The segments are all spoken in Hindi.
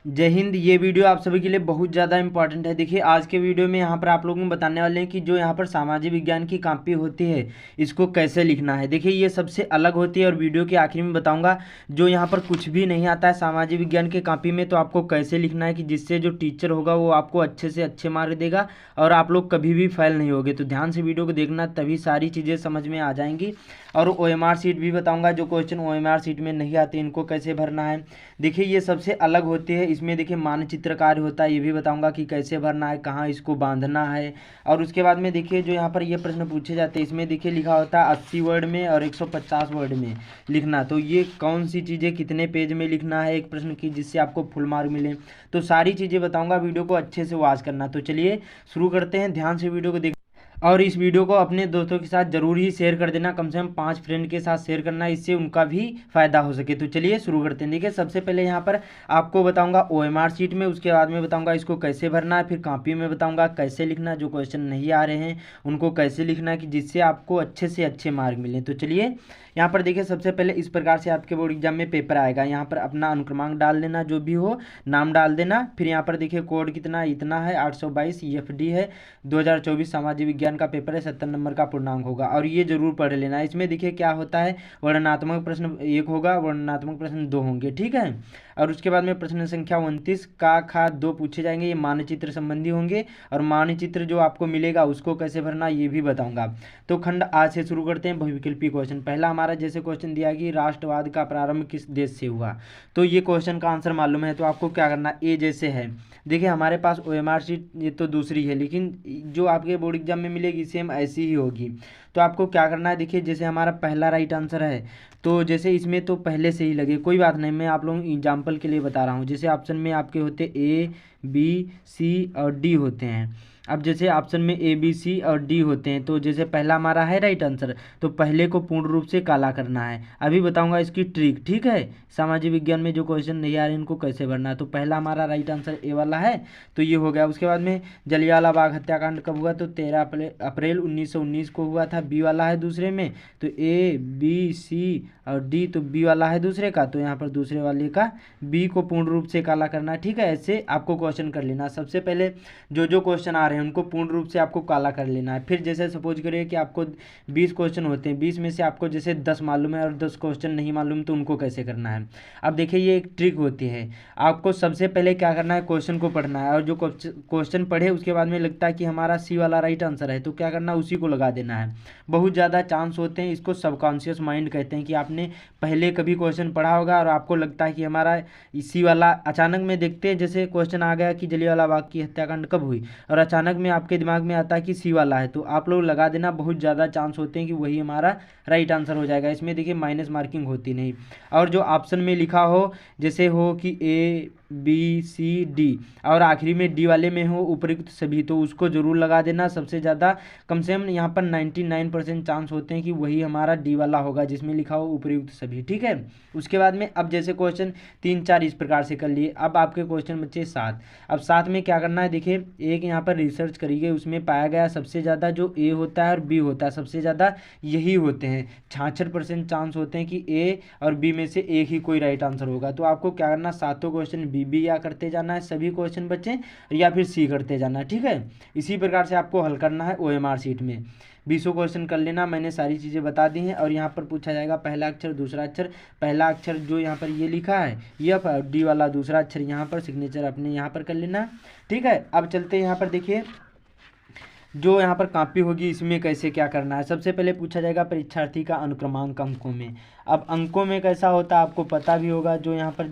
जय हिंद। ये वीडियो आप सभी के लिए बहुत ज़्यादा इंपॉर्टेंट है। देखिए आज के वीडियो में यहाँ पर आप लोगों को बताने वाले हैं कि जो यहाँ पर सामाजिक विज्ञान की कॉपी होती है इसको कैसे लिखना है। देखिए ये सबसे अलग होती है और वीडियो के आखिर में बताऊंगा जो यहाँ पर कुछ भी नहीं आता है सामाजिक विज्ञान के कॉपी में तो आपको कैसे लिखना है कि जिससे जो टीचर होगा वो आपको अच्छे से अच्छे मार्क देगा और आप लोग कभी भी फेल नहीं होगे। तो ध्यान से वीडियो को देखना, तभी सारी चीज़ें समझ में आ जाएंगी। और OMR सीट भी बताऊंगा, जो क्वेश्चन OMR सीट में नहीं आते इनको कैसे भरना है। देखिए ये सबसे अलग होती है। इसमें देखिए मानचित्र कार्य होता है, ये भी बताऊंगा कि कैसे भरना है, कहाँ इसको बांधना है। और उसके बाद में देखिए जो यहाँ पर ये प्रश्न पूछे जाते हैं इसमें देखिए लिखा होता है 80 वर्ड में और 150 वर्ड में लिखना। तो ये कौन सी चीज़ें कितने पेज में लिखना है एक प्रश्न की, जिससे आपको फुल मार्क मिले। तो सारी चीज़ें बताऊंगा, वीडियो को अच्छे से वॉच करना। तो चलिए शुरू करते हैं। ध्यान से वीडियो को देख और इस वीडियो को अपने दोस्तों के साथ ज़रूर ही शेयर कर देना, कम से कम 5 फ्रेंड के साथ शेयर करना, इससे उनका भी फ़ायदा हो सके। तो चलिए शुरू करते हैं। देखिए सबसे पहले यहाँ पर आपको बताऊंगा OMR सीट में, उसके बाद में बताऊंगा इसको कैसे भरना है, फिर कॉपी में बताऊंगा कैसे लिखना, जो क्वेश्चन नहीं आ रहे हैं उनको कैसे लिखना है कि जिससे आपको अच्छे से अच्छे मार्क मिलें। तो चलिए यहाँ पर देखिए सबसे पहले इस प्रकार से आपके बोर्ड एग्जाम में पेपर आएगा। यहाँ पर अपना अनुक्रमांक डाल देना, जो भी हो नाम डाल देना। फिर यहाँ पर देखिए कोड कितना इतना है 822 EFD है, 2024 सामाजिक विज्ञान का पेपर है, 70 नंबर का पूर्णांक होगा और ये जरूर पढ़ लेना। इसमें देखिए क्या होता है, वर्णनात्मक प्रश्न 1 होगा, वर्णनात्मक प्रश्न 2 होंगे, ठीक है। और उसके बाद में प्रश्न संख्या 29 का खा 2 पूछे जाएंगे, ये मानचित्र संबंधी होंगे। और मानचित्र जो आपको मिलेगा उसको कैसे भरना ये भी बताऊंगा। तो खंड आज से शुरू करते हैं। बहुविकल्पी क्वेश्चन पहला हमारा जैसे क्वेश्चन दिया कि राष्ट्रवाद का प्रारंभ किस देश से हुआ। तो ये क्वेश्चन का आंसर मालूम है तो आपको क्या करना, ए जैसे है। देखिए हमारे पास OMR सीट ये तो दूसरी है, लेकिन जो आपके बोर्ड एग्जाम में मिलेगी सेम ऐसी ही होगी। तो आपको क्या करना है, देखिए जैसे हमारा पहला राइट आंसर है तो जैसे इसमें तो पहले से ही लगे, कोई बात नहीं, मैं आप लोगों एग्जाम्पल के लिए बता रहा हूँ। जैसे ऑप्शन में आपके होते A, B, C और D होते हैं। अब जैसे ऑप्शन में A, B, C और D होते हैं तो जैसे पहला हमारा है राइट आंसर, तो पहले को पूर्ण रूप से काला करना है। अभी बताऊंगा इसकी ट्रिक, ठीक है। सामाजिक विज्ञान में जो क्वेश्चन नहीं आ रहे इनको कैसे भरना है। तो पहला हमारा राइट आंसर ए वाला है, तो ये हो गया। उसके बाद में जलियांवाला बाग हत्याकांड कब हुआ, तो 13 अप्रैल 1919 को हुआ था, बी वाला है दूसरे में। तो A, B, C और D, तो बी वाला है दूसरे का, तो यहाँ पर दूसरे वाले का बी को पूर्ण रूप से काला करना है, ठीक है। ऐसे आपको क्वेश्चन कर लेना। सबसे पहले जो क्वेश्चन आ रहे हैं उनको पूर्ण रूप से आपको काला कर लेना है। फिर जैसे सपोज करिए कि आपको 20 क्वेश्चन होते हैं, 20 में से आपको जैसे 10 मालूम है और 10 क्वेश्चन नहीं मालूम, तो उनको कैसे करना है। अब देखिए ये एक ट्रिक होती है। आपको सबसे पहले क्या करना है, क्वेश्चन को पढ़ना है और जो क्वेश्चन पढ़े उसके बाद में लगता है कि हमारा सी वाला राइट आंसर है, तो क्या करना है, उसी को लगा देना है। बहुत ज़्यादा चांस होते हैं, इसको सबकॉन्शियस माइंड कहते हैं, कि आपने पहले कभी क्वेश्चन पढ़ा होगा और आपको लगता है कि हमारा इसी वाला, अचानक में देखते हैं जैसे क्वेश्चन आ गया कि जलियांवाला बाग की हत्याकांड कब हुई और अचानक में आपके दिमाग में आता है कि सी वाला है, तो आप लोग लगा देना। बहुत ज़्यादा चांस होते हैं कि वही हमारा राइट आंसर हो जाएगा। इसमें देखिए माइनस मार्किंग होती नहीं। और जो ऑप्शन में लिखा हो, जैसे हो कि A, B, C, D और आखिरी में D वाले में हो उपयुक्त सभी, तो उसको जरूर लगा देना। सबसे ज़्यादा कम से कम यहाँ पर 99% चांस होते हैं कि वही हमारा D वाला होगा जिसमें लिखा हो उपयुक्त सभी, ठीक है। उसके बाद में अब जैसे क्वेश्चन 3, 4 इस प्रकार से कर लिए। अब आपके क्वेश्चन बच्चे 7। अब 7 में क्या करना है, देखिए एक यहाँ पर रिसर्च करी गई, उसमें पाया गया सबसे ज़्यादा जो A होता है और B होता है सबसे ज़्यादा यही होते हैं। 66% चांस होते हैं कि A और B में से एक ही कोई राइट आंसर होगा। तो आपको क्या करना, सातों क्वेश्चन B या करते जाना है, सभी क्वेश्चन बच्चे, या फिर C करते जाना है, ठीक है। इसी प्रकार से आपको हल करना है OMR सीट में। 20 क्वेश्चन कर लेना, मैंने सारी चीज़ें बता दी हैं। और यहाँ पर पूछा जाएगा पहला अक्षर दूसरा अक्षर, पहला अक्षर जो यहाँ पर ये लिखा है ये D वाला, दूसरा अक्षर यहाँ पर सिग्नेचर अपने यहाँ पर कर लेना, ठीक है। अब चलते हैं यहाँ पर, देखिए जो यहाँ पर कॉपी होगी इसमें कैसे क्या करना है। सबसे पहले पूछा जाएगा परीक्षार्थी का अनुक्रमांक अंकों में। अब अंकों में कैसा होता है आपको पता भी होगा। जो यहाँ पर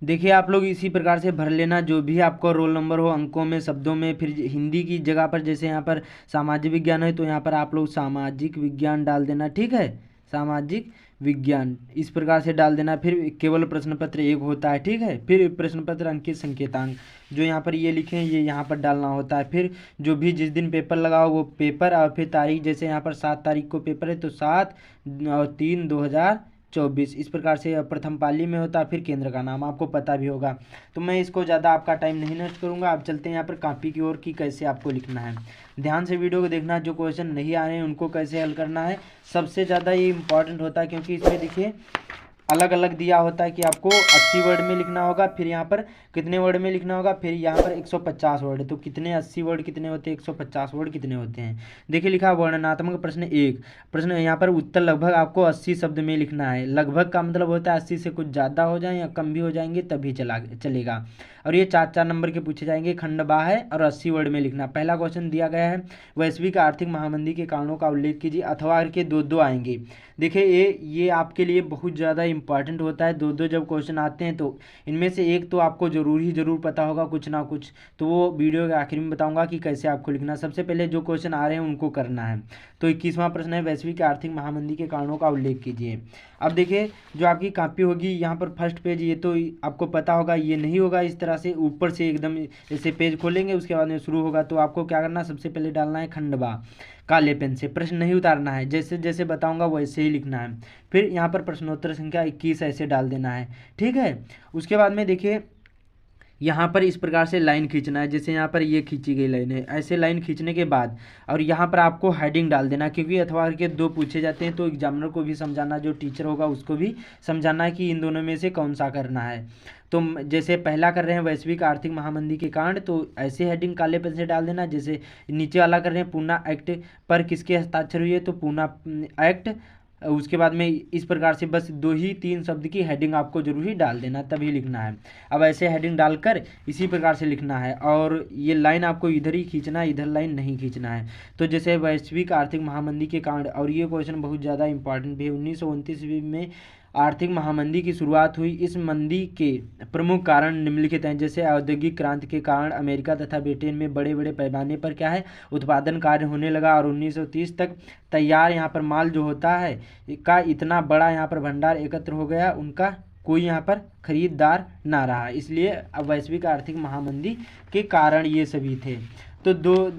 देखिए आप लोग इसी प्रकार से भर लेना, जो भी आपको रोल नंबर हो अंकों में, शब्दों में। फिर हिंदी की जगह पर जैसे यहाँ पर सामाजिक विज्ञान है तो यहाँ पर आप लोग सामाजिक विज्ञान डाल देना, ठीक है, सामाजिक विज्ञान इस प्रकार से डाल देना। फिर केवल प्रश्न पत्र 1 होता है, ठीक है। फिर प्रश्न पत्र अंकित संकेतांक जो यहाँ पर ये लिखे हैं ये यहाँ पर डालना होता है। फिर जो भी जिस दिन पेपर लगाओ वो पेपर, और फिर तारीख, जैसे यहाँ पर 7 तारीख को पेपर है तो 7/3/2024 इस प्रकार से प्रथम पाली में होता है। फिर केंद्र का नाम आपको पता भी होगा, तो मैं इसको ज़्यादा आपका टाइम नहीं नष्ट करूँगा। अब चलते हैं यहाँ पर कॉपी की ओर, की कैसे आपको लिखना है। ध्यान से वीडियो को देखना, जो क्वेश्चन नहीं आ रहे हैं उनको कैसे हल करना है। सबसे ज़्यादा ये इंपॉर्टेंट होता है क्योंकि इसमें देखिए अलग अलग दिया होता है कि आपको 80 वर्ड में लिखना होगा, फिर यहाँ पर कितने वर्ड में लिखना होगा, फिर यहाँ पर 150 वर्ड। तो कितने 80 वर्ड कितने होते हैं, 150 वर्ड कितने होते हैं। देखिए लिखा वर्णनात्मक प्रश्न 1। प्रश्न यहाँ पर उत्तर लगभग आपको 80 शब्द में लिखना है। लगभग का मतलब होता है 80 से कुछ ज़्यादा हो जाए या कम भी हो जाएंगे तभी चलेगा। और ये 4-4 नंबर के पूछे जाएंगे। खंड बा है और 80 वर्ड में लिखना। पहला क्वेश्चन दिया गया है, वैश्विक आर्थिक महामंदी के कारणों का उल्लेख कीजिए। अथवा के 2-2 आएंगे। देखिए ये आपके लिए बहुत ज़्यादा इंपॉर्टेंट होता है। 2-2 जब क्वेश्चन आते हैं तो इनमें से एक तो आपको ज़रूर पता होगा कुछ ना कुछ, तो वो वीडियो के आखिर में बताऊंगा कि कैसे आपको लिखना। सबसे पहले जो क्वेश्चन आ रहे हैं उनको करना है। तो 21वां प्रश्न है, वैश्विक आर्थिक महामंदी के कारणों का उल्लेख कीजिए। अब देखिए जो आपकी कॉपी होगी यहाँ पर फर्स्ट पेज, ये तो आपको पता होगा, ये नहीं होगा इस तरह से ऊपर से एकदम ऐसे पेज खोलेंगे उसके बाद में शुरू होगा। तो आपको क्या करना है, सबसे पहले डालना है खंड बा काले पेन से। प्रश्न नहीं उतारना है, जैसे जैसे बताऊंगा वैसे ही लिखना है। फिर यहाँ पर प्रश्नोत्तर संख्या 21 ऐसे डाल देना है, ठीक है। उसके बाद में देखिए यहाँ पर इस प्रकार से लाइन खींचना है, जैसे यहाँ पर ये खींची गई लाइन है। ऐसे लाइन खींचने के बाद और यहाँ पर आपको हेडिंग डाल देना, क्योंकि अथवा के 2 पूछे जाते हैं तो एग्जामिनर को भी समझाना, जो टीचर होगा उसको भी समझाना है कि इन दोनों में से कौन सा करना है। तो जैसे पहला कर रहे हैं वैश्विक आर्थिक महामंदी के कारण, तो ऐसे हेडिंग काले पेन से डाल देना। जैसे नीचे वाला कर रहे हैं पूना एक्ट पर किसके हस्ताक्षर हुई है, तो पूना एक्ट। उसके बाद में इस प्रकार से बस 2 ही 3 शब्द की हेडिंग आपको जरूर ही डाल देना, तभी लिखना है। अब ऐसे हेडिंग डालकर इसी प्रकार से लिखना है, और ये लाइन आपको इधर ही खींचना है, इधर लाइन नहीं खींचना है। तो जैसे वैश्विक आर्थिक महामंदी के कारण, और ये क्वेश्चन बहुत ज़्यादा इंपॉर्टेंट भी है। 1929 में आर्थिक महामंदी की शुरुआत हुई। इस मंदी के प्रमुख कारण निम्नलिखित हैं। जैसे औद्योगिक क्रांति के कारण अमेरिका तथा ब्रिटेन में बड़े बड़े पैमाने पर क्या है, उत्पादन कार्य होने लगा, और 1930 तक तैयार यहाँ पर माल जो होता है का इतना बड़ा यहाँ पर भंडार एकत्र हो गया, उनका कोई यहाँ पर खरीदार ना रहा। इसलिए अब वैश्विक आर्थिक महामंदी के कारण ये सभी थे। तो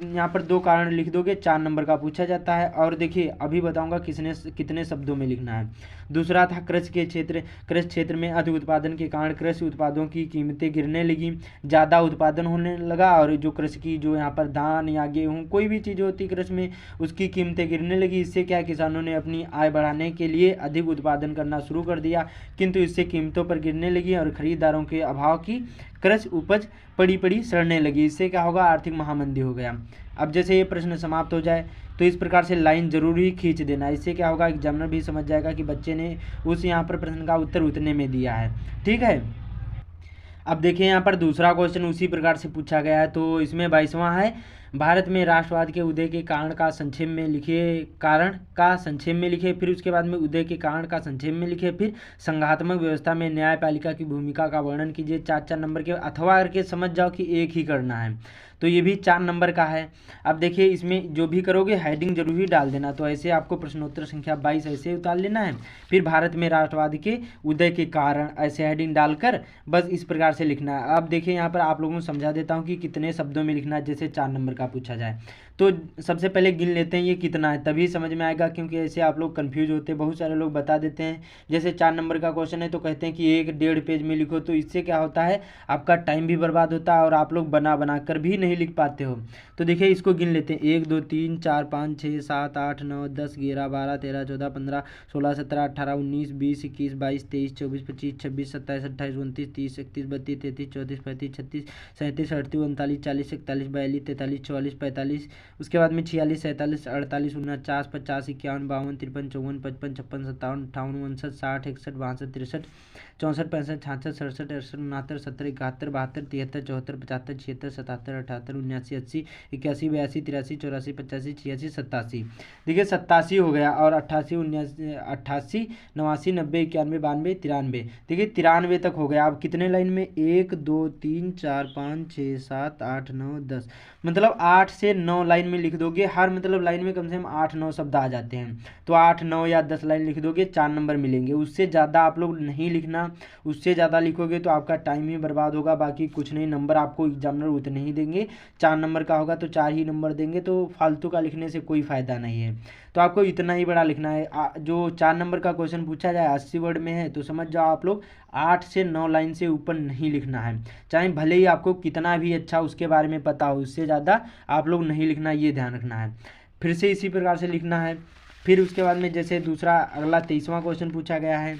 यहाँ पर 2 कारण लिख दोगे, 4 नंबर का पूछा जाता है। और देखिए अभी बताऊंगा कितने शब्दों में लिखना है। दूसरा था कृषि क्षेत्र में अधिक उत्पादन के कारण कृषि उत्पादों की कीमतें गिरने लगी, ज़्यादा उत्पादन होने लगा, और जो कृषि की जो यहाँ पर धान या गेहूँ कोई भी चीज़ होती है कृषि में, उसकी कीमतें गिरने लगी। इससे क्या, किसानों ने अपनी आय बढ़ाने के लिए अधिक उत्पादन करना शुरू कर दिया, किंतु इससे कीमतों पर गिरने लगी और खरीदारों के अभाव की कृषि उपज पड़ी सड़ने लगी। इससे क्या होगा, आर्थिक महामंदी हो गया। अब जैसे ये प्रश्न समाप्त हो जाए तो इस प्रकार से लाइन जरूर ही खींच देना। इससे क्या होगा, एग्जामिनर भी समझ जाएगा कि बच्चे ने उस यहाँ पर प्रश्न का उत्तर उतने में दिया है, ठीक है। अब देखिए यहाँ पर दूसरा क्वेश्चन उसी प्रकार से पूछा गया है। तो इसमें 22वां है, भारत में राष्ट्रवाद के उदय के कारण का संक्षेप में लिखे। फिर उसके बाद में उदय के कारण का संक्षेप में लिखे। फिर संघात्मक व्यवस्था में न्यायपालिका की भूमिका का वर्णन कीजिए। 4-4 नंबर के, अथवा करके समझ जाओ कि एक ही करना है। तो ये भी 4 नंबर का है। अब देखिए इसमें जो भी करोगे हेडिंग जरूर ही डाल देना। तो ऐसे आपको प्रश्नोत्तर संख्या 22 ऐसे उतार लेना है। फिर भारत में राष्ट्रवाद के उदय के कारण ऐसे हेडिंग डालकर बस इस प्रकार से लिखना है। अब देखिए यहाँ पर आप लोगों को समझा देता हूँ कि कितने शब्दों में लिखना है, जैसे 4 नंबर का पूछा जाए। तो सबसे पहले गिन लेते हैं ये कितना है, तभी समझ में आएगा, क्योंकि ऐसे आप लोग कंफ्यूज होते हैं। बहुत सारे लोग बता देते हैं, जैसे 4 नंबर का क्वेश्चन है तो कहते हैं कि 1-1.5 पेज में लिखो। तो इससे क्या होता है, आपका टाइम भी बर्बाद होता है और आप लोग बना कर भी नहीं लिख पाते हो। तो देखिए इसको गिन लेते हैं, 1 2 3 4 5 6 7 8 9 10 11 12 13 14 15 16 17 18 19 20 21 22 23 24 25 26 27 28 29 30 31 32 33 34 35 36 37 38 39 40 41 42 43 44 45, उसके बाद में 46 47 48 49 50 51 52 53 54 55 56 57 58 59 60 61 62 63 64 65 66 67 68 69 70 71 72 73 74 75 76 77 78 79 80 81 82 83 84 85 86 87। देखिए 87 हो गया, और 88 89 88 89 90 91 92 93। देखिए 93 तक हो गया। अब कितने लाइन में, 1 2 3 4 5 6 7 8 9 10, मतलब 8 से 9 लाइन में लिख दोगे। हर मतलब लाइन में कम से कम 8-9 शब्द आ जाते हैं। तो 8 9 या 10 लाइन लिख दोगे, 4 नंबर मिलेंगे। उससे ज़्यादा आप लोग नहीं लिखना, उससे ज़्यादा लिखोगे तो आपका टाइम ही बर्बाद होगा, बाकी कुछ नहीं। नंबर आपको एग्जामिनर उतने ही देंगे। 4 नंबर का होगा तो 4 ही नंबर देंगे, तो फालतू का लिखने से कोई फ़ायदा नहीं है। तो आपको इतना ही बड़ा लिखना है। जो 4 नंबर का क्वेश्चन पूछा जाए 80 वर्ड में है, तो समझ जाओ आप लोग 8 से 9 लाइन से ऊपर नहीं लिखना है। चाहे भले ही आपको कितना भी अच्छा उसके बारे में पता हो, उससे ज़्यादा आप लोग नहीं लिखना, ये ध्यान रखना है। फिर से इसी प्रकार से लिखना है। फिर उसके बाद में जैसे दूसरा अगला 23वां क्वेश्चन पूछा गया है,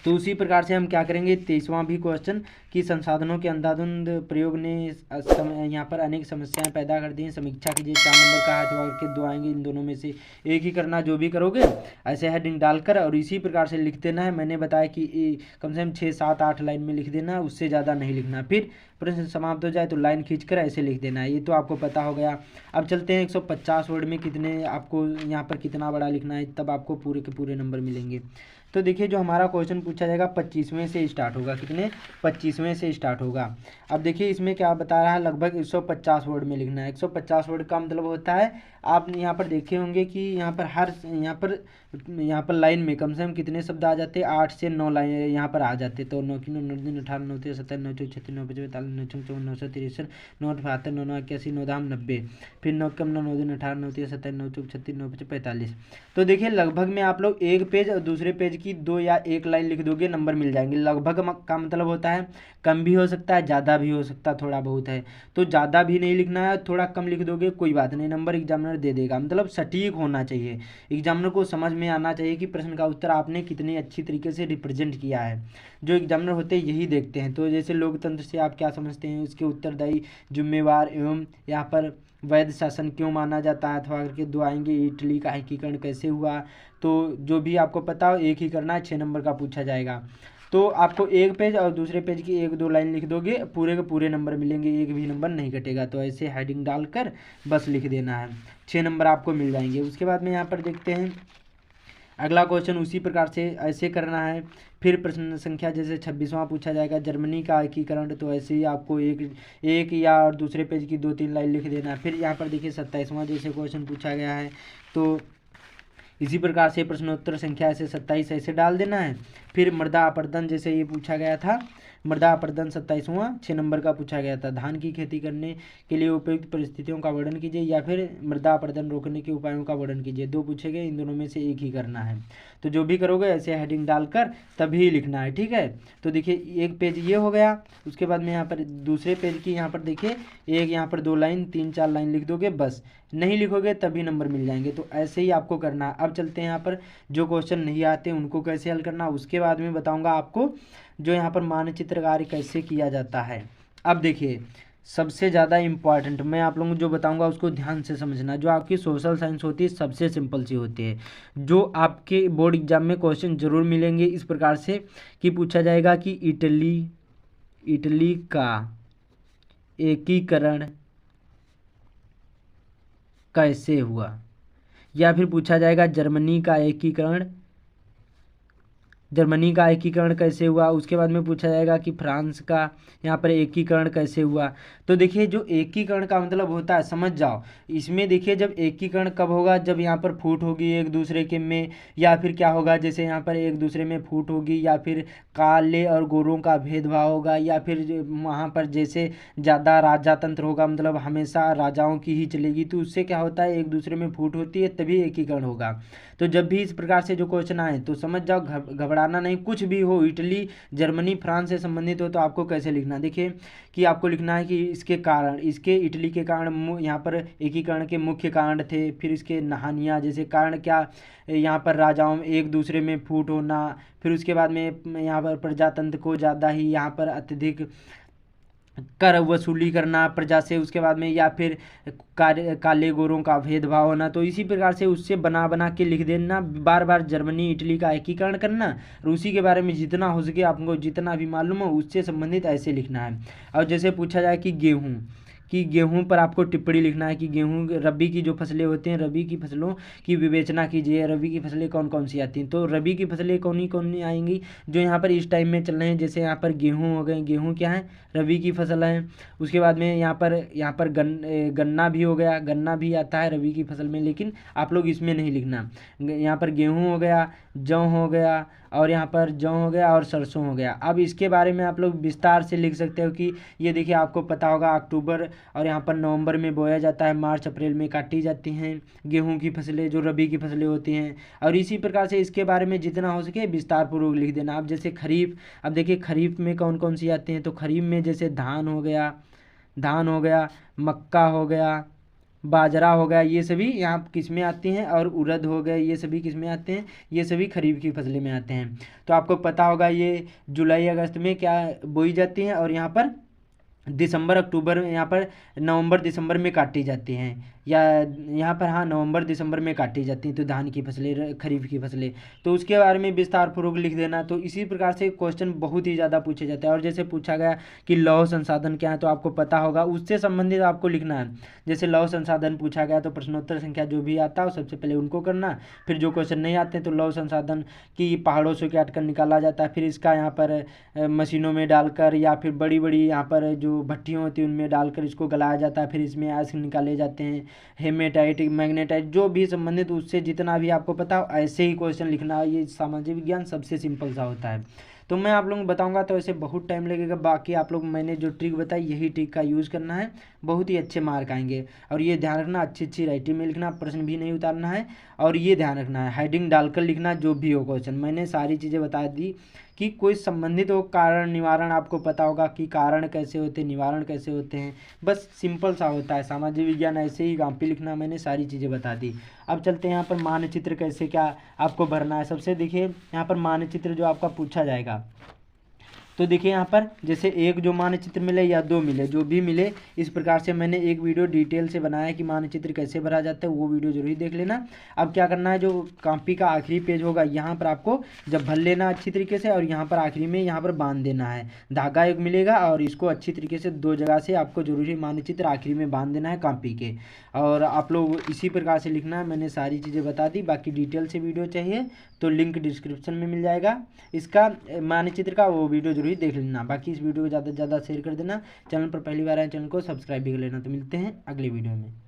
तो उसी प्रकार से हम क्या करेंगे 23वां भी क्वेश्चन कि संसाधनों के अंधाधुंध प्रयोग ने यहाँ पर अनेक समस्याएं पैदा कर दी हैं, समीक्षा कीजिए, 4 नंबर का हाथ उठा के दो आएंगे, इन दोनों में से एक ही करना, जो भी करोगे ऐसे हेडिंग डालकर और इसी प्रकार से लिख देना है। मैंने बताया कि कम से कम 6, 7, 8 लाइन में लिख देना, उससे ज़्यादा नहीं लिखना। फिर प्रश्न समाप्त हो जाए तो लाइन खींचकर ऐसे लिख देना है। ये तो आपको पता हो गया। अब चलते हैं 150 वर्ड में कितने आपको यहाँ पर कितना बड़ा लिखना है, तब आपको पूरे के पूरे नंबर मिलेंगे। तो देखिए जो हमारा क्वेश्चन पूछा जाएगा 25वें से स्टार्ट होगा। कितने? 25वें से स्टार्ट होगा। अब देखिए इसमें क्या बता रहा है, लगभग 150 वर्ड में लिखना है। 150 वर्ड का मतलब होता है, आप यहाँ पर देखे होंगे कि यहाँ पर लाइन में कम से कम कितने शब्द आ जाते हैं, 8 से 9 लाइन यहाँ पर आ जाते। तो 9 की 9, 9 दिन 18, 9 13, 17, 9 14, 36, 9 55, 45, 9 56, 54, 963, 9 78, 9 9 81, 9 धाम 90, फिर 9 कम 9, 9 दिन 18, 9 13, 17, 9 चौक 36, 9 55, 45। तो देखिए लगभग में आप लोग एक पेज और दूसरे पेज की 2 या 1 लाइन लिख दोगे, नंबर मिल जाएंगे। लगभग का मतलब होता है कम भी हो सकता है, ज़्यादा भी हो सकता है, थोड़ा बहुत है। तो ज़्यादा भी नहीं लिखना है, थोड़ा कम लिख दोगे कोई बात नहीं, नंबर एग्जामिनर दे देगा। मतलब सटीक होना चाहिए, एग्जामिनर को समझ में आना चाहिए कि प्रश्न का उत्तर आपने कितनी अच्छी तरीके से रिप्रेजेंट किया है। जो एग्जामिनर होते हैं यही देखते हैं। तो जैसे लोकतंत्र से आप क्या समझते हैं, उसके उत्तरदायी, जिम्मेवार एवं यहाँ पर वैध शासन क्यों माना जाता है, अथवा करके 2 आएंगे, इटली का एकीकरण कैसे हुआ। तो जो भी आपको पता हो एक ही करना है, 6 नंबर का पूछा जाएगा। तो आपको एक पेज और दूसरे पेज की 1-2 लाइन लिख दोगे, पूरे के पूरे नंबर मिलेंगे, एक भी नंबर नहीं कटेगा। तो ऐसे हेडिंग डालकर बस लिख देना है, 6 नंबर आपको मिल जाएंगे। उसके बाद में यहाँ पर देखते हैं अगला क्वेश्चन, उसी प्रकार से ऐसे करना है। फिर प्रश्न संख्या जैसे 26वां पूछा जाएगा, जर्मनी का एकीकरण, तो ऐसे ही आपको एक या और दूसरे पेज की 2-3 लाइन लिख देना है। फिर यहाँ पर देखिए 27वां जैसे क्वेश्चन पूछा गया है, तो इसी प्रकार से प्रश्नोत्तर संख्या ऐसे 27 ऐसे डाल देना है। फिर मृदा अपरदन जैसे ये पूछा गया था, मृदा अपरदन 27वां 6 नंबर का पूछा गया था। धान की खेती करने के लिए उपयुक्त परिस्थितियों का वर्णन कीजिए, या फिर मृदा अपरदन रोकने के उपायों का वर्णन कीजिए। 2 पूछे गए, इन दोनों में से एक ही करना है। तो जो भी करोगे ऐसे हेडिंग डालकर तभी लिखना है, ठीक है। तो देखिए एक पेज ये हो गया। उसके बाद में यहाँ पर दूसरे पेज की यहाँ पर देखिए एक यहाँ पर 2 लाइन 3-4 लाइन लिख दोगे, बस। नहीं लिखोगे तभी नंबर मिल जाएंगे। तो ऐसे ही आपको करना है। अब चलते हैं यहाँ पर जो क्वेश्चन नहीं आते उनको कैसे हल करना, उसके बाद में बताऊँगा आपको जो यहाँ पर मानचित्र कार्य कैसे किया जाता है। अब देखिए सबसे ज़्यादा इम्पॉर्टेंट मैं आप लोगों को जो बताऊंगा उसको ध्यान से समझना। जो आपकी सोशल साइंस होती है सबसे सिंपल सी होती है, जो आपके बोर्ड एग्जाम में क्वेश्चन जरूर मिलेंगे इस प्रकार से कि पूछा जाएगा कि इटली का एकीकरण कैसे हुआ, या फिर पूछा जाएगा जर्मनी का एकीकरण कैसे हुआ। उसके बाद में पूछा जाएगा कि फ्रांस का यहाँ पर एकीकरण कैसे हुआ। तो देखिए जो एकीकरण का मतलब होता है समझ जाओ, इसमें देखिए जब एकीकरण कब होगा, जब यहाँ पर फूट होगी एक दूसरे के में, या फिर क्या होगा जैसे यहाँ पर एक दूसरे में फूट होगी, या फिर काले और गोरों का भेदभाव होगा, या फिर वहाँ पर जैसे ज़्यादा राजातंत्र होगा, मतलब हमेशा राजाओं की ही चलेगी, तो उससे क्या होता है एक दूसरे में फूट होती है, तभी एकीकरण होगा। तो जब भी इस प्रकार से जो क्वेश्चन आए तो समझ जाओ, घबराना नहीं। कुछ भी हो, इटली, जर्मनी, फ्रांस से संबंधित हो तो आपको कैसे लिखना, देखिए कि आपको लिखना है कि इसके कारण, इसके इटली के कारण यहाँ पर एकीकरण के मुख्य कारण थे। फिर इसके हानियाँ, जैसे कारण क्या, यहाँ पर राजाओं में एक दूसरे में फूट होना। फिर उसके बाद में यहाँ पर प्रजातंत्र को ज़्यादा ही यहाँ पर अत्यधिक कर वसूली करना प्रजा से। उसके बाद में या फिर काले गोरों का भेदभाव होना। तो इसी प्रकार से उससे बना के लिख देना, बार बार जर्मनी इटली का एकीकरण करना, और उसी के बारे में जितना हो सके आपको जितना भी मालूम हो उससे संबंधित ऐसे लिखना है। और जैसे पूछा जाए कि गेहूं पर आपको टिप्पणी लिखना है कि गेहूं रबी की जो फसलें होती हैं, रबी की फसलों की विवेचना कीजिए, रबी की फसलें कौन कौन सी आती हैं। तो रबी की फसलें कौन आएंगी, जो यहाँ पर इस टाइम में चल रहे हैं, जैसे यहाँ पर गेहूं हो गए, गेहूं क्या है, रबी की फसल है। उसके बाद में यहाँ पर गन्ना भी हो गया, गन्ना भी आता है रबी की फसल में, लेकिन आप लोग इसमें नहीं लिखना। यहाँ पर गेहूँ हो गया, जौ हो गया, और यहाँ पर जौ हो गया और सरसों हो गया। अब इसके बारे में आप लोग विस्तार से लिख सकते हो कि ये देखिए आपको पता होगा अक्टूबर और यहाँ पर नवंबर में बोया जाता है, मार्च अप्रैल में काटी जाती हैं गेहूं की फसलें, जो रबी की फसलें होती हैं। और इसी प्रकार से इसके बारे में जितना हो सके विस्तार पूर्वक लिख देना। अब जैसे खरीफ, अब देखिए खरीफ में कौन कौन सी आती हैं, तो खरीफ में जैसे धान हो गया, मक्का हो गया, बाजरा हो गया, ये सभी यहाँ किस में आती हैं, और उड़द हो गए, ये सभी किस में आते हैं, ये सभी खरीफ की फसलें में आते हैं। तो आपको पता होगा ये जुलाई अगस्त में क्या बोई जाती हैं, और यहाँ पर दिसंबर अक्टूबर में, यहाँ पर नवंबर दिसंबर में काटी जाती हैं, या यहाँ पर हाँ नवंबर दिसंबर में काटी जाती हैं। तो धान की फसलें, खरीफ की फसलें, तो उसके बारे में विस्तार पूर्वक लिख देना। तो इसी प्रकार से क्वेश्चन बहुत ही ज़्यादा पूछे जाते हैं। और जैसे पूछा गया कि लौह संसाधन क्या है, तो आपको पता होगा उससे संबंधित आपको लिखना है। जैसे लौह संसाधन पूछा गया तो प्रश्नोत्तर संख्या जो भी आता है सबसे पहले उनको करना, फिर जो क्वेश्चन नहीं आते तो लौह संसाधन की पहाड़ों से काट कर निकाला जाता है, फिर इसका यहाँ पर मशीनों में डालकर या फिर बड़ी बड़ी यहाँ पर जो भट्टियाँ होती हैं उनमें डालकर इसको गलाया जाता है, फिर इसमें अयस्क निकाले जाते हैं, हेमेटाइट मैग्नेटाइट जो भी संबंधित उससे जितना भी आपको पता हो ऐसे ही क्वेश्चन लिखना। ये सामाजिक विज्ञान सबसे सिंपल सा होता है। तो मैं आप लोगों को बताऊंगा तो ऐसे बहुत टाइम लगेगा, बाकी आप लोग मैंने जो ट्रिक बताई यही ट्रिक का यूज़ करना है, बहुत ही अच्छे मार्क आएंगे। और ये ध्यान रखना अच्छी अच्छी राइटिंग में लिखना, प्रश्न भी नहीं उतारना है, और ये ध्यान रखना है हेडिंग डालकर लिखना जो भी हो क्वेश्चन। मैंने सारी चीज़ें बता दी कि कोई संबंधित हो, कारण निवारण आपको पता होगा कि कारण कैसे होते हैं, निवारण कैसे होते हैं, बस सिंपल सा होता है। सामाजिक विज्ञान ऐसे ही गांपी लिखना, मैंने सारी चीज़ें बता दी। अब चलते हैं यहाँ पर मानचित्र कैसे क्या आपको भरना है। सबसे देखिए यहाँ पर मानचित्र जो आपका पूछा जाएगा, तो देखिए यहाँ पर जैसे एक जो मानचित्र मिले या दो मिले, जो भी मिले, इस प्रकार से मैंने एक वीडियो डिटेल से बनाया है कि मानचित्र कैसे भरा जाता है, वो वीडियो जरूर ही देख लेना। अब क्या करना है, जो कॉपी का आखिरी पेज होगा यहाँ पर आपको जब भर लेना अच्छी तरीके से, और यहाँ पर आखिरी में यहाँ पर बांध देना है, धागा एक मिलेगा और इसको अच्छी तरीके से दो जगह से आपको जरूरी मानचित्र आखिरी में बांध देना है कॉपी के। और आप लोग इसी प्रकार से लिखना है। मैंने सारी चीज़ें बता दी, बाकी डिटेल से वीडियो चाहिए तो लिंक डिस्क्रिप्शन में मिल जाएगा इसका मानचित्र का, वो वीडियो जरूर ही देख लेना। बाकी इस वीडियो को ज़्यादा से ज़्यादा शेयर कर देना। चैनल पर पहली बार आए चैनल को सब्सक्राइब भी कर लेना। तो मिलते हैं अगले वीडियो में।